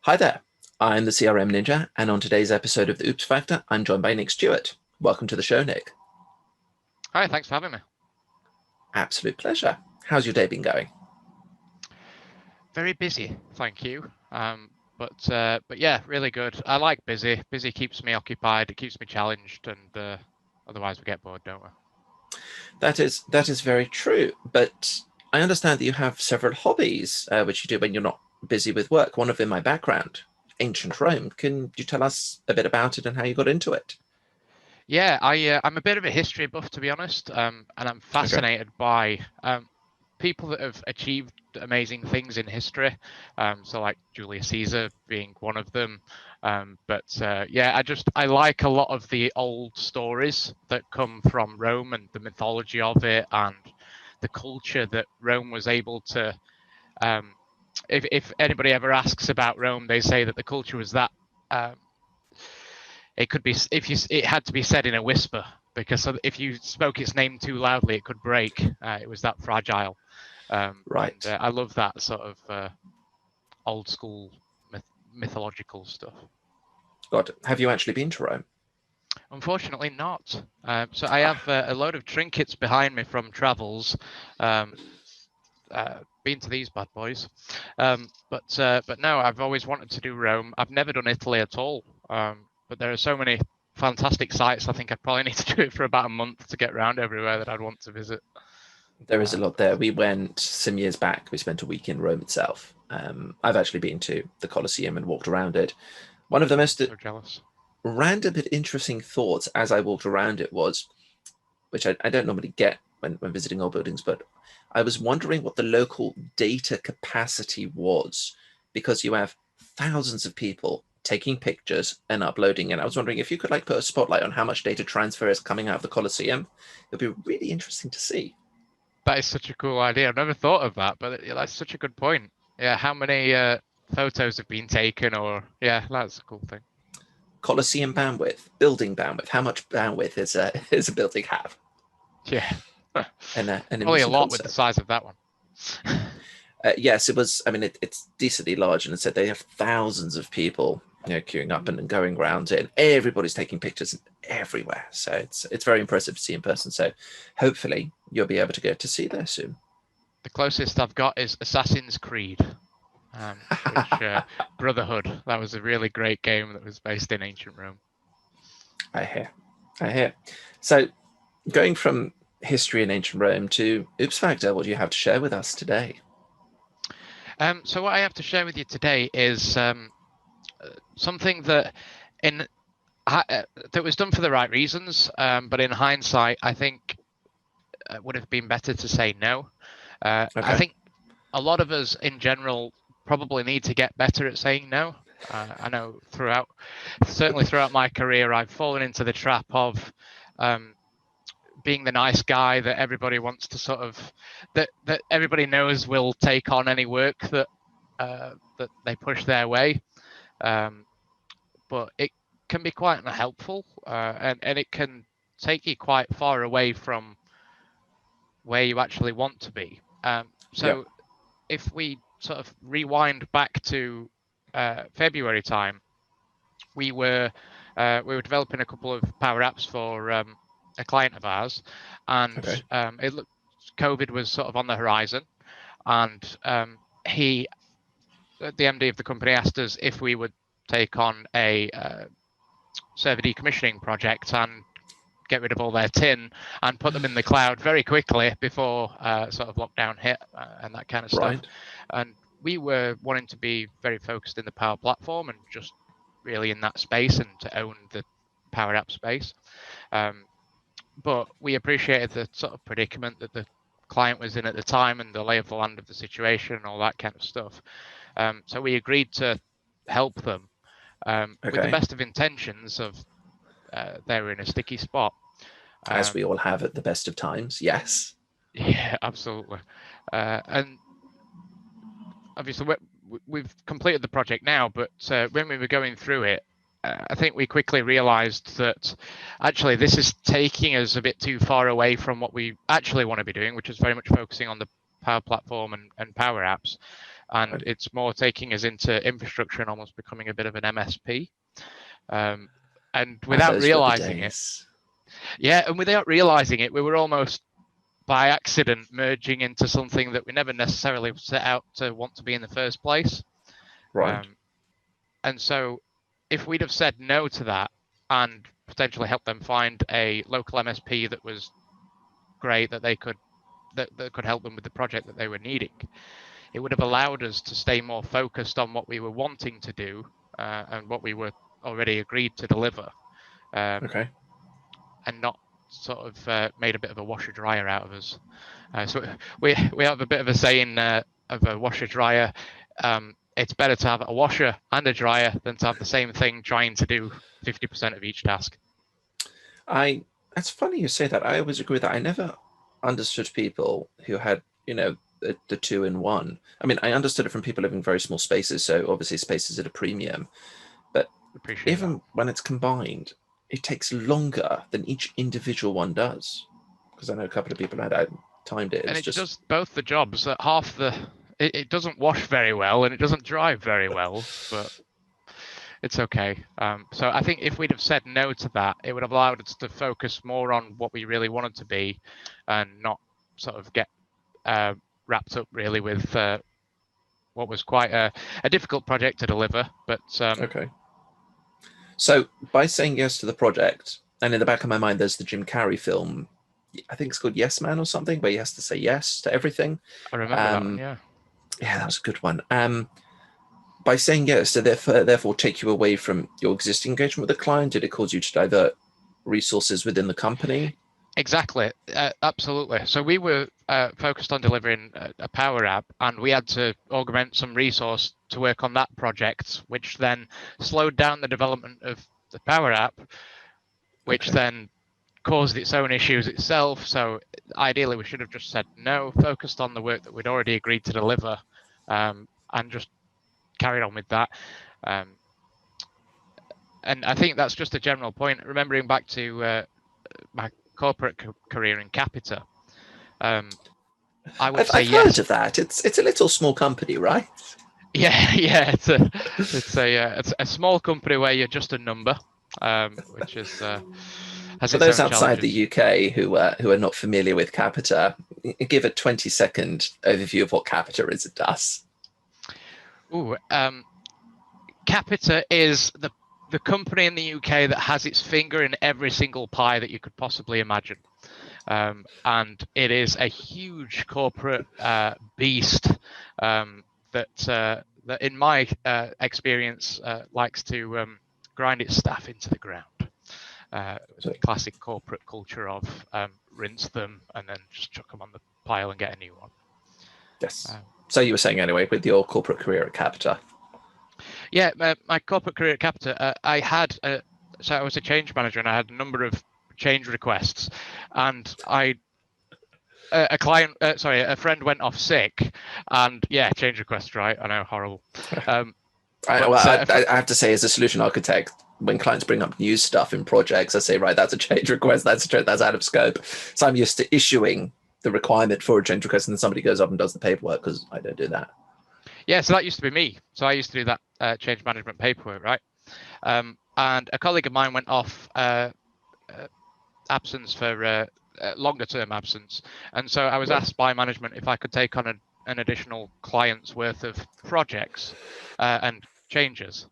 Hi there, I'm the CRM Ninja, and on today's episode of the Oops Factor, I'm joined by Nick Stewart. Welcome to the show, Nick. Hi, thanks for having me. Absolute pleasure. How's your day been going? Very busy, thank you. But yeah, really good. I like busy. Busy keeps me occupied. It keeps me challenged, and otherwise we get bored, don't we? That is very true, but I understand that you have several hobbies which you do when you're not busy with work. One of them, my background, ancient Rome. Can you tell us a bit about it and how you got into it? Yeah, I'm a bit of a history buff, to be honest, and I'm Okay. fascinated by people that have achieved amazing things in history. So like Julius Caesar being one of them. Yeah, I like a lot of the old stories that come from Rome and the mythology of it and the culture that Rome was able to. Um, if anybody ever asks about Rome, they say that the culture was that. Um, it could be if you it had to be said in a whisper because if you spoke its name too loudly, it could break. It was that fragile, and Right. I love that sort of old school mythological stuff. God, have you actually been to Rome? Unfortunately, not. So I have Ah, a load of trinkets behind me from travels. Um, been to these bad boys, but no, I've always wanted to do Rome. I've never done Italy at all, but there are so many fantastic sites. I think I'd probably need to do it for about a month to get around everywhere that I'd want to visit. there is a Uh, lot there. We went some years back. We spent a week in Rome itself. I've actually been to the Colosseum and walked around it. One of the most so jealous. random but interesting thoughts as I walked around it was, which I don't normally get when visiting old buildings, but I was wondering what the local data capacity was because you have thousands of people taking pictures and uploading. And I was wondering if you could like put a spotlight on how much data transfer is coming out of the Colosseum. It'd be really interesting to see. That is such a cool idea. I've never thought of that, but that's such a good point. Yeah, how many photos have been taken, or yeah, that's a cool thing. Colosseum bandwidth, building bandwidth. How much bandwidth is a is a building have? Yeah, And an probably a amusing lot with the concept. size of that one. Yes, it was. I mean, it's decently large, and it said they have thousands of people, queuing up and going around it, and everybody's taking pictures everywhere. So it's very impressive to see in person. So hopefully you'll be able to go to see there soon. The closest I've got is Assassin's Creed, which Brotherhood. That was a really great game that was based in ancient Rome. I hear, I hear. So going from history in ancient Rome to Oops Factor, what do you have to share with us today? So what I have to share with you today is something that in that was done for the right reasons, but in hindsight, I think it would have been better to say no. I Okay. think a lot of us in general probably need to get better at saying no. I know certainly throughout my career, I've fallen into the trap of um, being the nice guy that everybody wants to that everybody knows will take on any work that they push their way. Um, but it can be quite unhelpful, and it can take you quite far away from where you actually want to be. Yep. So if we sort of rewind back to February time, we were we were developing a couple of power apps for a client of ours, and Okay. it looked COVID was sort of on the horizon, and he, the MD of the company, asked us if we would take on a server decommissioning project and get rid of all their tin and put them in the cloud very quickly before sort of lockdown hit and that kind of stuff. Right. And we were wanting to be very focused in the Power Platform and just really in that space and to own the Power App space. Um, but we appreciated the sort of predicament that the client was in at the time and the lay of the land of the situation and all that kind of stuff. So we agreed to help them with the Okay. best of intentions of they were in a sticky spot. As we Um, all have at the best of times. Yes. yeah, absolutely. And obviously, we've completed the project now, but when we were going through it, I think we quickly realized that actually this is taking us a bit too far away from what we actually want to be doing, which is very much focusing on the Power Platform and Power Apps. and Right. it's more taking us into infrastructure and almost becoming a bit of an MSP. And Ah, without those were the realizing it, days. we were almost by accident merging into something that we never necessarily set out to want to be in the first place. Right. And so if we'd have said no to that and potentially helped them find a local MSP that was great, that could help them with the project that they were needing, it would have allowed us to stay more focused on what we were wanting to do and what we were already agreed to deliver, Okay. and not sort of made a bit of a washer dryer out of us. So we have a bit of a saying of a washer dryer. It's better to have a washer and a dryer than to have the same thing trying to do 50% of each task. That's funny you say that. I always agree with that. I never understood people who had, the two in one. I mean, I understood it from people living in very small spaces, so obviously space is at a premium. But Appreciate that. even when it's combined, it takes longer than each individual one does. Because I know a couple of people had I timed it. It And was it just does both the jobs. It doesn't wash very well and it doesn't dry very well, but it's okay. So I think if we'd have said no to that, it would have allowed us to focus more on what we really wanted to be, and not sort of get wrapped up really with what was quite a difficult project to deliver. But okay. So by saying yes to the project, and in the back of my mind, there's the Jim Carrey film. I think it's called Yes Man or something, where he has to say yes to everything. I remember that one. Um, Yeah. yeah, that was a good one. By saying yes, did therefore take you away from your existing engagement with the client? Did it cause you to divert resources within the company? Exactly, absolutely. So we were focused on delivering a power app, and we had to augment some resource to work on that project, which then slowed down the development of the power app, which Okay. then caused its own issues itself. So ideally, we should have just said no, focused on the work that we'd already agreed to deliver, and just carried on with that. And I think that's just a general point. Remembering back to my corporate career in Capita, I would say I've heard yes. of that. It's a little small company, right? Yeah, yeah. It's a small company where you're just a number, which is has For its those own outside the challenges. UK who are not familiar with Capita, give a 20-second overview of what Capita is and does. Ooh, Capita is the company in the UK that has its finger in every single pie that you could possibly imagine. And it is a huge corporate beast that in my experience, likes to grind its staff into the ground. So, Classic corporate culture of rinse them and then just chuck them on the pile and get a new one. yes. So you were saying anyway with your corporate career at Capita. Yeah, my corporate career at Capita, so I was a change manager and I had a number of change requests, and a friend went off sick, and yeah, change request, right? I know, horrible. I have to say, as a solution architect, when clients bring up new stuff in projects, I say, right, that's a change request, that's out of scope. So I'm used to issuing the requirement for a change request, and then somebody goes up and does the paperwork because I don't do that. Yeah, so that used to be me. So I used to do that change management paperwork, right? And a colleague of mine went off absence for longer term absence, and so I was Right. asked by management if I could take on an additional client's worth of projects and changes.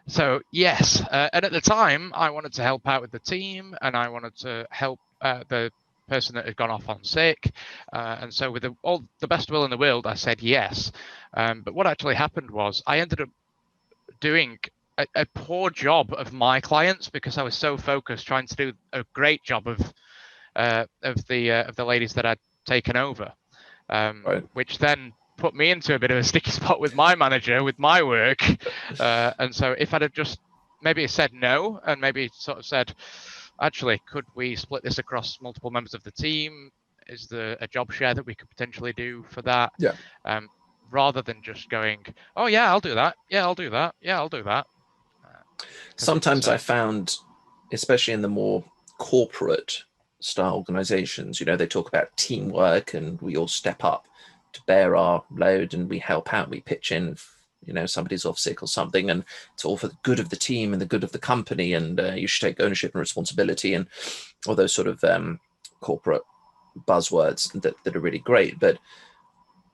So yes, and at the time I wanted to help out with the team, and I wanted to help the person that had gone off on sick, and so with all the best will in the world, I said yes. But what actually happened was I ended up doing a poor job of my clients because I was so focused trying to do a great job of the ladies that I'd taken over, Right. which then put me into a bit of a sticky spot with my manager, with my work. And so if I'd have just maybe said no and maybe sort of said, actually, could we split this across multiple members of the team? Is there a job share that we could potentially do for that? Yeah. Rather than just going, oh yeah, I'll do that. Yeah, I'll do that. Yeah, I'll do that. Because Sometimes I found, especially in the more corporate style organizations, they talk about teamwork and we all step up to bear our load, and we help out, we pitch in. You know, somebody's off sick or something, and it's all for the good of the team and the good of the company, and you should take ownership and responsibility, and all those sort of corporate buzzwords that are really great. But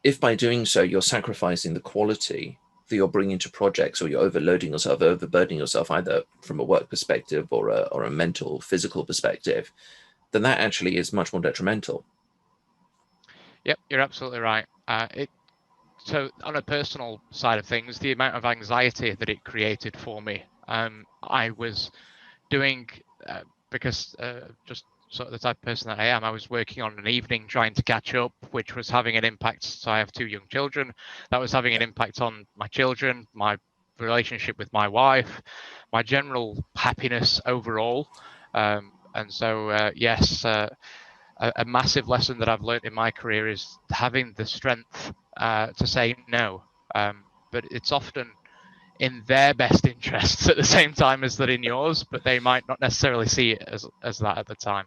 if by doing so you're sacrificing the quality that you're bringing to projects, or you're overloading yourself, overburdening yourself, either from a work perspective or a mental, physical perspective, then that actually is much more detrimental. Yep, you're absolutely right. So on a personal side of things, the amount of anxiety that it created for me, I was doing because just sort of the type of person that I am, I was working on an evening trying to catch up, which was having an impact. So I have 2 young children. That was having an impact on my children, my relationship with my wife, my general happiness overall. And so, yes, a massive lesson that I've learned in my career is having the strength to say no. But it's often in their best interests at the same time as that in yours, but they might not necessarily see it as that at the time.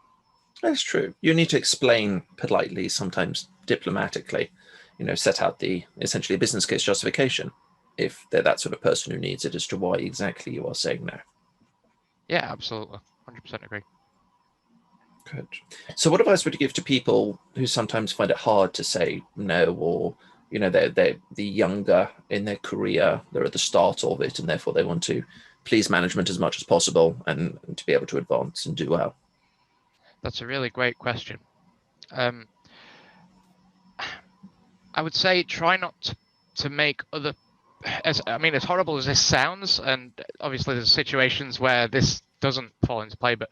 That's true. You need to explain politely, sometimes diplomatically, you know, set out the essentially business case justification if they're that sort of person who needs it, as to why exactly you are saying no. Yeah, absolutely. 100% agree. Good. So what advice would you give to people who sometimes find it hard to say no, or, you know, they're the younger in their career, they're at the start of it, and therefore they want to please management as much as possible and to be able to advance and do well? That's a really great question. I would say try not to make other, as horrible as this sounds, and obviously there's situations where this doesn't fall into play, but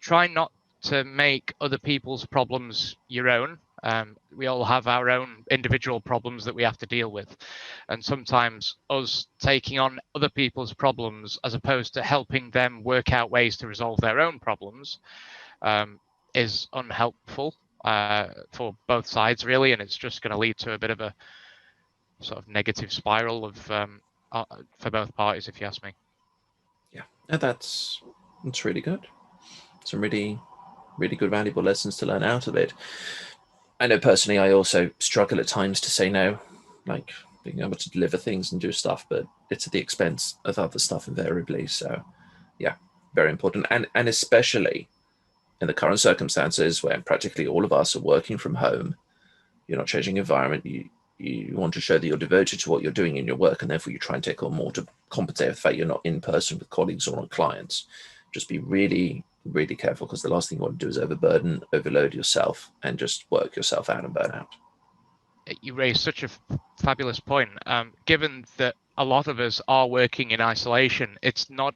try not to make other people's problems your own. We all have our own individual problems that we have to deal with. And sometimes us taking on other people's problems as opposed to helping them work out ways to resolve their own problems is unhelpful for both sides, really. And it's just going to lead to a bit of a sort of negative spiral of for both parties, if you ask me. Yeah, that's really good. Some really good, valuable lessons to learn out of it. I know personally, I also struggle at times to say no, like being able to deliver things and do stuff, but it's at the expense of other stuff invariably. So, yeah, very important, and especially in the current circumstances where practically all of us are working from home. You're not changing environment. You want to show that you're devoted to what you're doing in your work, and therefore you try and take on more to compensate for the fact you're not in person with colleagues or on clients. Just be really, really careful, because the last thing you want to do is overload yourself and just work yourself out and burn out. You raise such a fabulous point. Given that a lot of us are working in isolation, it's not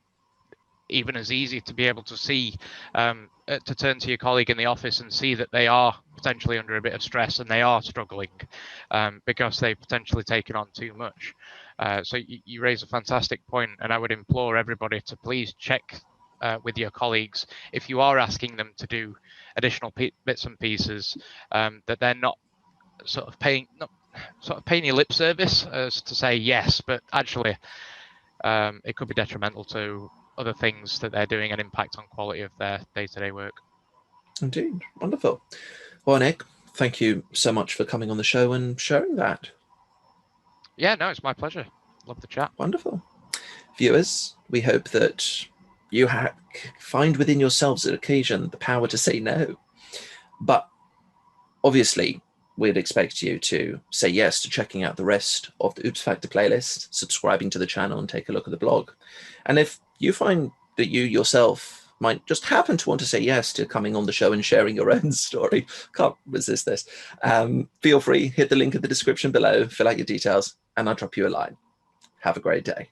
even as easy to be able to see, to turn to your colleague in the office and see that they are potentially under a bit of stress and they are struggling because they've potentially taken on too much. So you raise a fantastic point, and I would implore everybody to please check with your colleagues if you are asking them to do additional bits and pieces, that they're not sort of paying you lip service as to say yes, but actually it could be detrimental to other things that they're doing and impact on quality of their day-to-day work. Indeed. Wonderful. Well, Nick, thank you so much for coming on the show and sharing that. Yeah, no, it's my pleasure. Love the chat. Wonderful. Viewers, we hope that you find within yourselves at occasion the power to say no. But obviously, we'd expect you to say yes to checking out the rest of the Oops Factor playlist, subscribing to the channel, and take a look at the blog. And if you find that you yourself might just happen to want to say yes to coming on the show and sharing your own story, can't resist this, feel free, hit the link in the description below, fill out your details, and I'll drop you a line. Have a great day.